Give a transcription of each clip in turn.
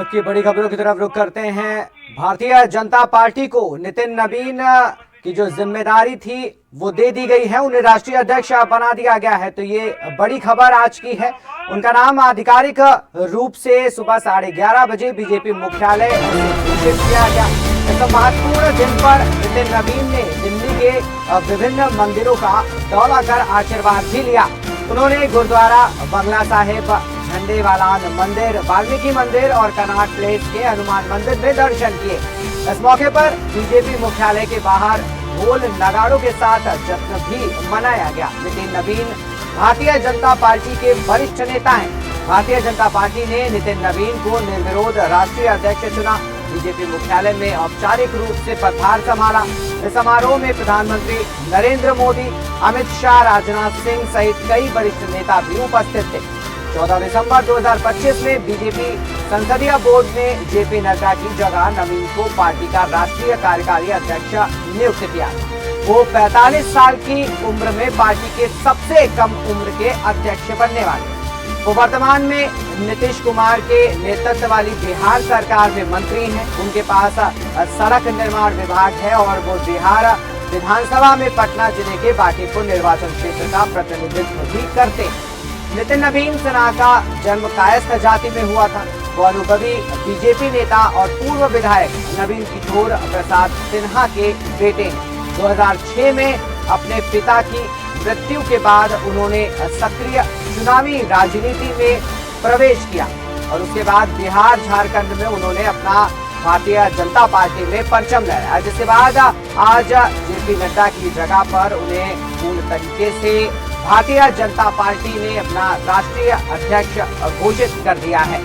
वक्त की बड़ी खबरों की तरफ रुख करते हैं। भारतीय जनता पार्टी को नितिन नवीन की जो जिम्मेदारी थी वो दे दी गई है, उन्हें राष्ट्रीय अध्यक्ष बना दिया गया है। तो ये बड़ी खबर आज की है। उनका नाम आधिकारिक रूप से सुबह 11:30 बजे बीजेपी मुख्यालय घोषित किया गया। इस महत्वपूर्ण दिन पर नितिन नवीन ने दिल्ली के विभिन्न मंदिरों का दौरा कर आशीर्वाद भी लिया। उन्होंने गुरुद्वारा बंगला साहिब, झंडेवालान मंदिर, वाल्मीकि मंदिर और कनॉट प्लेस के हनुमान मंदिर में दर्शन किए। इस मौके पर बीजेपी मुख्यालय के बाहर ढोल नगाड़ों के साथ जश्न भी मनाया गया। नितिन नवीन भारतीय जनता पार्टी के वरिष्ठ नेता हैं। भारतीय जनता पार्टी ने नितिन नवीन को निर्विरोध राष्ट्रीय अध्यक्ष चुना। बीजेपी मुख्यालय में औपचारिक रूप से पदभार संभाला। इस समारोह में प्रधानमंत्री नरेंद्र मोदी, अमित शाह, राजनाथ सिंह सहित कई वरिष्ठ नेता भी उपस्थित थे। 14 दिसंबर 2025 में बीजेपी संसदीय बोर्ड ने जेपी नड्डा की जगह नवीन को पार्टी का राष्ट्रीय कार्यकारी अध्यक्ष नियुक्त किया। वो 45 साल की उम्र में पार्टी के सबसे कम उम्र के अध्यक्ष बनने वाले। वो वर्तमान में नीतीश कुमार के नेतृत्व वाली बिहार सरकार में मंत्री हैं। उनके पास सड़क निर्माण विभाग है और वो बिहार विधानसभा में पटना जिले के बांकीपुर निर्वाचन क्षेत्र का प्रतिनिधित्व भी करते हैं। नितिन नवीन सिन्हा का जन्म कायस्थ जाति में हुआ था। वो अनुभवी बीजेपी नेता और पूर्व विधायक नवीन किशोर प्रसाद सिन्हा के बेटे हैं। 2006 में अपने पिता की मृत्यु के बाद उन्होंने सक्रिय चुनावी राजनीति में प्रवेश किया और उसके बाद बिहार, झारखंड में उन्होंने अपना भारतीय जनता पार्टी में परचम लहराया, जिसके बाद आज जेपी नड्डा की जगह पर उन्हें पूर्ण तरीके से भारतीय जनता पार्टी ने अपना राष्ट्रीय अध्यक्ष घोषित कर दिया है।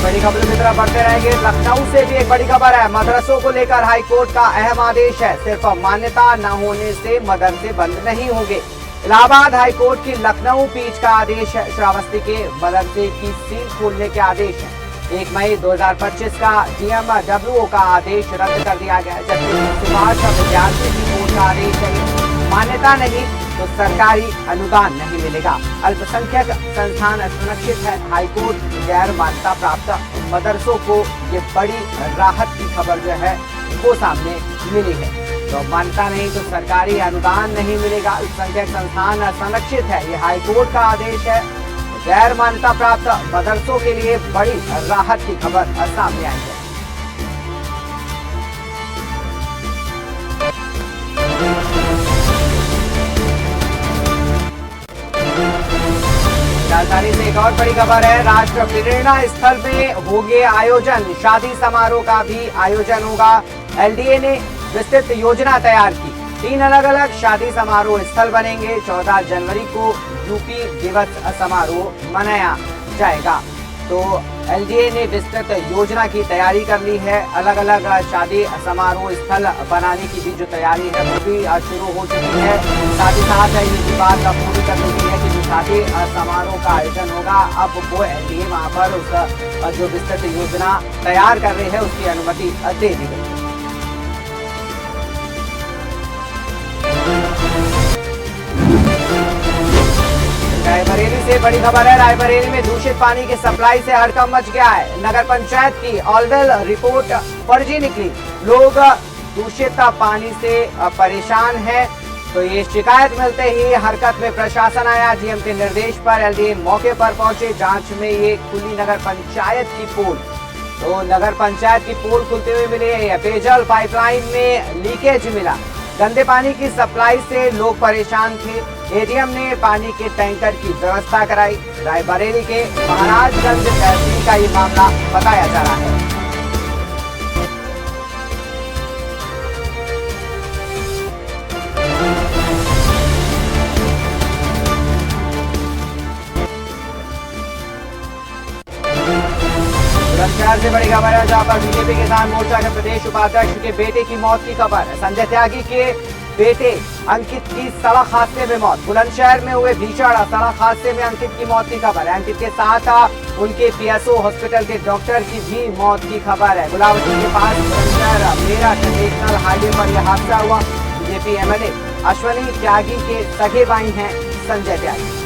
बड़ी खबरों की तरफ बढ़ते रहेंगे। लखनऊ से भी एक बड़ी खबर है। मदरसों को लेकर हाईकोर्ट का अहम आदेश है। सिर्फ मान्यता न होने से मदरसे बंद नहीं होंगे। इलाहाबाद हाईकोर्ट की लखनऊ पीठ का आदेश है। श्रावस्ती के मदरसे की सील खोलने के आदेश है। 1 मई 2025 का DMWO का आदेश रद्द कर दिया गया, जबकि सुभाष विद्यार्थी की कोर्ट का आदेश है। मान्यता नहीं तो सरकारी अनुदान नहीं मिलेगा। अल्पसंख्यक संस्थान सुरक्षित है। हाईकोर्ट गैर मान्यता प्राप्त मदरसों को ये बड़ी राहत की खबर जो है वो सामने मिली है। तो मान्यता नहीं तो सरकारी अनुदान नहीं मिलेगा। अल्पसंख्यक संस्थान संरक्षित है, ये हाईकोर्ट का आदेश है। गैर मान्यता प्राप्त मदरसों के लिए बड़ी राहत की खबर सामने आई है। राजधानी से एक और बड़ी खबर है। राष्ट्र प्रेरणा स्थल में होंगे आयोजन। शादी समारोह का भी आयोजन होगा। LDA ने विस्तृत योजना तैयार की। 3 अलग अलग शादी समारोह स्थल बनेंगे। 14 जनवरी को यूपी दिवस समारोह मनाया जाएगा। तो LDA ने विस्तृत योजना की तैयारी कर ली है। अलग अलग शादी समारोह स्थल बनाने की भी जो तैयारी है वो भी शुरू हो चुकी है। साथ ही साथ ये भी बात पूरी कर ली है कि जो शादी समारोह का आयोजन होगा, अब वो LDA वहाँ पर उस जो विस्तृत योजना तैयार कर रही है उसकी अनुमति दे दी गई। रायबरेली से बड़ी खबर है। रायबरेली में दूषित पानी की सप्लाई से हड़कंप मच गया है। नगर पंचायत की ऑलवेल रिपोर्ट फर्जी निकली। लोग दूषित पानी से परेशान हैं। तो ये शिकायत मिलते ही हरकत में प्रशासन आया। GM के निर्देश पर LDA मौके पर पहुंचे। जांच में ये खुली नगर पंचायत की पोल। तो नगर पंचायत की पोल खुलते हुए मिले। पेयजल पाइपलाइन में लीकेज मिला। गंदे पानी की सप्लाई से लोग परेशान थे। ADM ने पानी के टैंकर की व्यवस्था कराई। रायबरेली के महाराजगंज तहसील का ये मामला बताया जा रहा है। बुलंदशहर से बड़ी खबर है, जहां पर बीजेपी किसान मोर्चा के प्रदेश उपाध्यक्ष के बेटे की मौत की खबर है। संजय त्यागी के बेटे अंकित की सड़क हादसे में मौत। बुलंदशहर में हुए भीषण सड़क हादसे में अंकित की मौत की खबर है। अंकित के साथ उनके पीएसओ हॉस्पिटल के डॉक्टर की भी मौत की खबर है। गुलावटी के पास बुलंदशहर मेरठ नेशनल हाईवे पर यह हादसा हुआ। बीजेपी एमएलए अश्वनी त्यागी के सगे भाई हैं संजय त्यागी।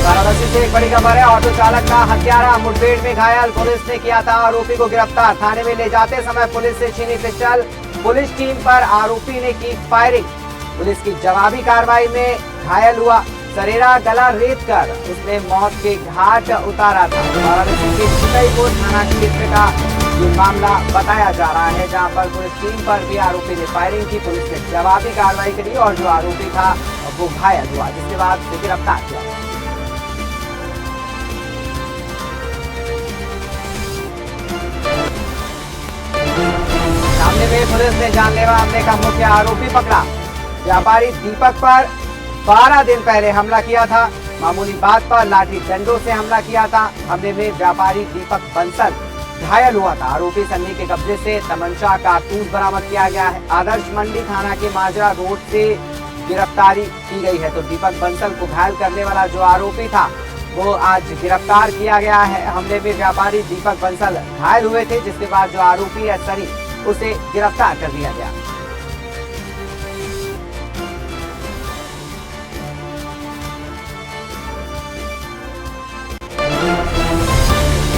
वाराणसी से एक बड़ी खबर है। ऑटो चालक का हत्यारा मुठभेड़ में घायल, पुलिस ने किया था आरोपी को गिरफ्तार। थाने में ले जाते समय पुलिस से छीनी पिस्टल, पुलिस टीम पर आरोपी ने की फायरिंग। पुलिस की जवाबी कार्रवाई में घायल हुआ। सरेरा गला रेत कर उसने मौत के घाट उतारा था। वाराणसी के चितईपुर थाना क्षेत्र का ये मामला बताया जा रहा है, जहां पर पुलिस टीम पर भी आरोपी ने फायरिंग की। पुलिस ने जवाबी कार्रवाई करी और जो आरोपी था वो घायल हुआ, जिसके बाद उसे गिरफ्तार किया। मामले में पुलिस ने जानलेवा हमले का मुख्य आरोपी पकड़ा। व्यापारी दीपक पर 12 दिन पहले हमला किया था। मामूली बात पर लाठी डंडों से हमला किया था। हमले में व्यापारी दीपक बंसल घायल हुआ था। आरोपी सन्नी के कब्जे से तमंचा कारतूस बरामद किया गया है। आदर्श मंडी थाना के माजरा रोड से गिरफ्तारी की गई है। तो दीपक बंसल को घायल करने वाला जो आरोपी था वो आज गिरफ्तार किया गया है। हमले में व्यापारी दीपक बंसल घायल हुए थे, जिसके बाद जो आरोपी है सनी उसे गिरफ्तार कर दिया गया।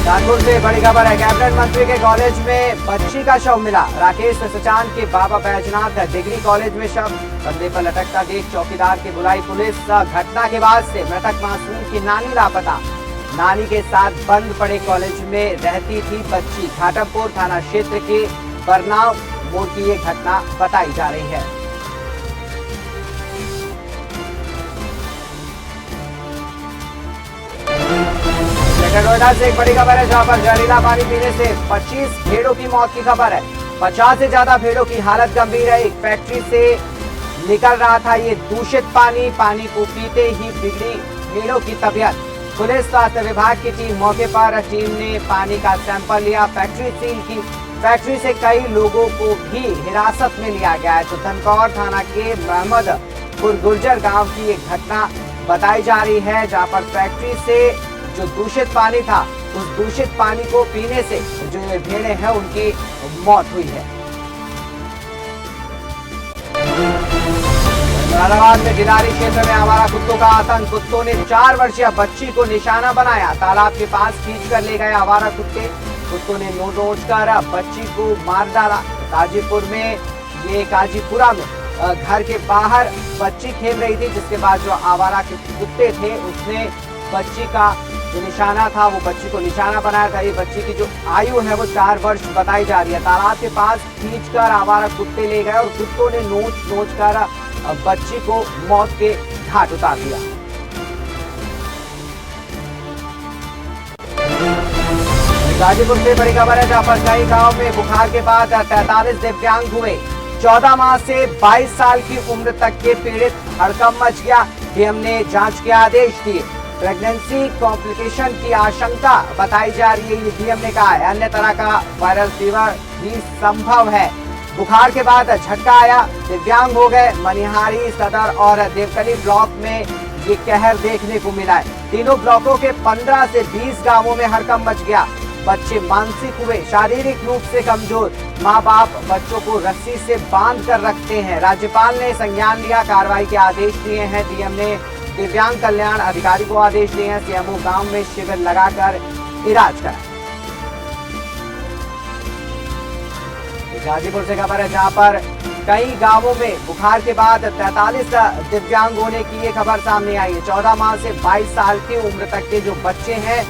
कानपुर से बड़ी खबर है। कैबिनेट मंत्री के कॉलेज में बच्ची का शव मिला। राकेश सचान के बाबा बैजनाथ डिग्री कॉलेज में शव। कंधे पर लटकता देख चौकीदार की बुलाई पुलिस। घटना के बाद से मृतक मासूम की नानी लापता। नानी के साथ बंद पड़े कॉलेज में रहती थी बच्ची। घाटमपुर थाना क्षेत्र के बरनाव मोड़ की ये घटना बताई जा रही है। नोएडा से एक बड़ी खबर है, जहां पर जहरीला पानी पीने से 25 भेड़ों की मौत की खबर है। 50 से ज्यादा भेड़ों की हालत गंभीर है। एक फैक्ट्री से निकल रहा था ये दूषित पानी। पानी को पीते ही बिगड़ी भेड़ों की तबीयत। पुलिस स्वास्थ्य विभाग की टीम मौके पर। टीम ने पानी का सैंपल लिया, फैक्ट्री सील की। फैक्ट्री से कई लोगों को भी हिरासत में लिया गया है। तो धनकौर थाना के मोहम्मदपुर गुर्जर गांव की एक घटना बताई जा रही है, जहां पर फैक्ट्री से जो दूषित पानी था, उस दूषित पानी को पीने से जो ये भेड़ें हैं उनकी मौत हुई है। मुरादाबाद में गिलारी क्षेत्र में आवारा कुत्तों का आतंक। कुत्तों ने 4 वर्षीय बच्ची को निशाना बनाया। तालाब के पास खींच कर ले गए आवारा कुत्ते। कुत्तों ने नोच कर बच्ची को मार डाला। काजीपुरा में घर के बाहर बच्ची खेल रही थी, जिसके बाद जो आवारा के कुत्ते थे उसने बच्ची का जो निशाना था वो बच्ची को निशाना बनाया था। ये बच्ची की जो आयु है वो 4 वर्ष बताई जा रही है। तालाब के पास खींचकर आवारा कुत्ते ले गए और कुत्तों ने नोच कर बच्ची को मौत के घाट उतार दिया। गाजीपुर से बड़ी खबर है, जहां पर कई गांव में बुखार के बाद 43 दिव्यांग हुए। 14 माह से 22 साल की उम्र तक के पीड़ित। हड़कंप मच गया। डीएम ने जांच के आदेश दिए। प्रेगनेंसी कॉम्प्लिकेशन की आशंका बताई जा रही है, ये डीएम ने कहा है। अन्य तरह का वायरल फीवर भी संभव है। बुखार के बाद झटका आया, दिव्यांग हो गए। मनिहारी, सदर और देवकली ब्लॉक में ये कहर देखने को मिला है। तीनों ब्लॉकों के 15 से 20 गांवों में हड़कंप मच गया। बच्चे मानसिक हुए, शारीरिक रूप से कमजोर। माँ बाप बच्चों को रस्सी से बांध कर रखते हैं। राज्यपाल ने संज्ञान लिया, कार्रवाई के आदेश दिए हैं। डीएम ने दिव्यांग कल्याण अधिकारी को आदेश दिए हैं। सीएमओ गांव में शिविर लगाकर इलाज कराए। गाजीपुर से खबर है, जहां पर कई गांवों में बुखार के बाद 43 दिव्यांग होने की ये खबर सामने आई है। 14 माह से 22 साल की उम्र तक के जो बच्चे हैं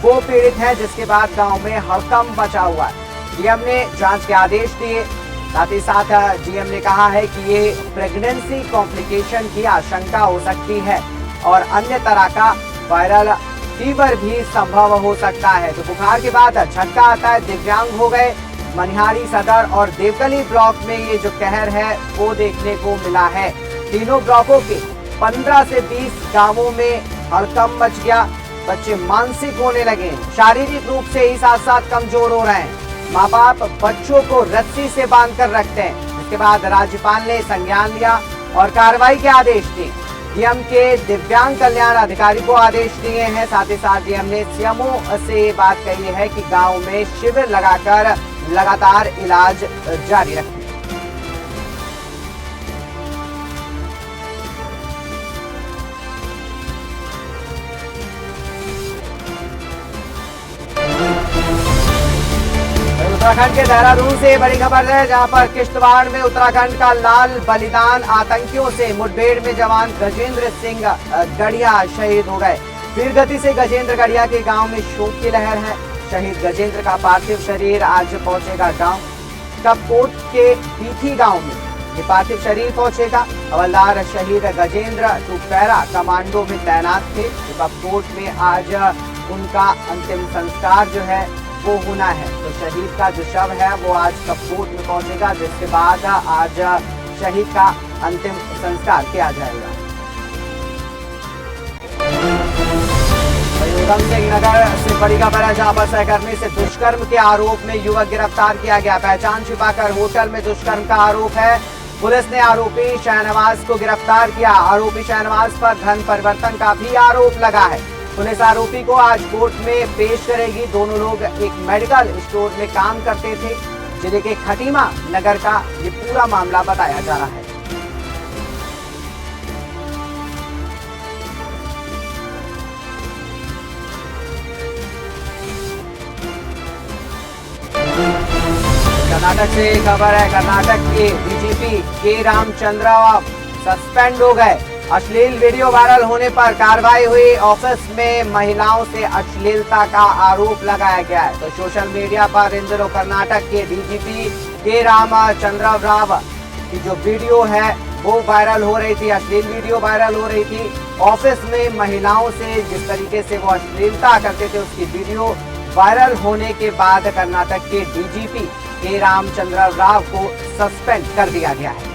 वो पीड़ित हैं, जिसके बाद गांव में हड़कंप मचा हुआ है। डीएम ने जांच के आदेश दिए। साथ ही साथ डीएम ने कहा है कि ये प्रेगनेंसी कॉम्प्लिकेशन की आशंका हो सकती है और अन्य तरह का वायरल फीवर भी संभव हो सकता है। तो बुखार के बाद झटका आता है, दिव्यांग हो गए। मनिहारी, सदर और देवकली ब्लॉक में ये जो कहर है वो देखने को मिला है। तीनों ब्लॉकों के 15 से 20 गांवों में हड़कंप मच गया। बच्चे मानसिक होने लगे हैं, शारीरिक रूप से ही साथ साथ कमजोर हो रहे हैं। माँ बाप बच्चों को रस्सी से बांध कर रखते हैं। इसके बाद राज्यपाल ने संज्ञान लिया और कार्रवाई के आदेश दिए। डीएम के दिव्यांग कल्याण अधिकारी को आदेश दिए हैं। साथ ही साथ डीएम ने सीएमओ से बात कही है कि गांव में शिविर लगाकर लगातार इलाज जारी रखें। उत्तराखंड के देहरादून से बड़ी खबर है, जहां पर किश्तवाड़ में उत्तराखंड का लाल बलिदान आतंकियों से मुठभेड़ में जवान गजेंद्र सिंह गढ़िया शहीद हो गए। वीर गति से गजेंद्र गढ़िया के गांव में शोक की लहर है। शहीद गजेंद्र का पार्थिव शरीर आज पहुंचेगा गांव कपकोट के पीथी गांव में। ये पार्थिव शरीर पहुंचेगा। हवलदार शहीद गजेंद्र टुपैरा कमांडो में तैनात थे। कपकोट में आज उनका अंतिम संस्कार जो है वो होना है। तो शहीद का जो शव है वो आज कपकोट में पहुंचेगा, जिसके बाद आज शहीद का अंतिम संस्कार किया जाएगा। उधमसिंह नगर से बड़ी खबर है, जहां पर सहकर्मी से दुष्कर्म के आरोप में युवक गिरफ्तार किया गया। पहचान छिपाकर होटल में दुष्कर्म का आरोप है। पुलिस ने आरोपी शहनवाज को गिरफ्तार किया। आरोपी शहनवाज पर धन परिवर्तन का भी आरोप लगा है। पुलिस आरोपी को आज कोर्ट में पेश करेगी। दोनों लोग एक मेडिकल स्टोर में काम करते थे। जिले के खटीमा नगर का ये पूरा मामला बताया जा रहा है। कर्नाटक से खबर है, कर्नाटक के डीजीपी के रामचंद्र राव सस्पेंड हो गए। अश्लील वीडियो वायरल होने पर कार्रवाई हुई। ऑफिस में महिलाओं से अश्लीलता का आरोप लगाया गया है। तो सोशल मीडिया पर इन दिनों कर्नाटक के डीजीपी के रामचंद्र राव की जो वीडियो है वो वायरल हो रही थी, अश्लील वीडियो वायरल हो रही थी। ऑफिस में महिलाओं से जिस तरीके से वो अश्लीलता करते थे उसकी वीडियो वायरल होने के बाद कर्नाटक के डीजीपी के रामचंद्र राव को सस्पेंड कर दिया गया है।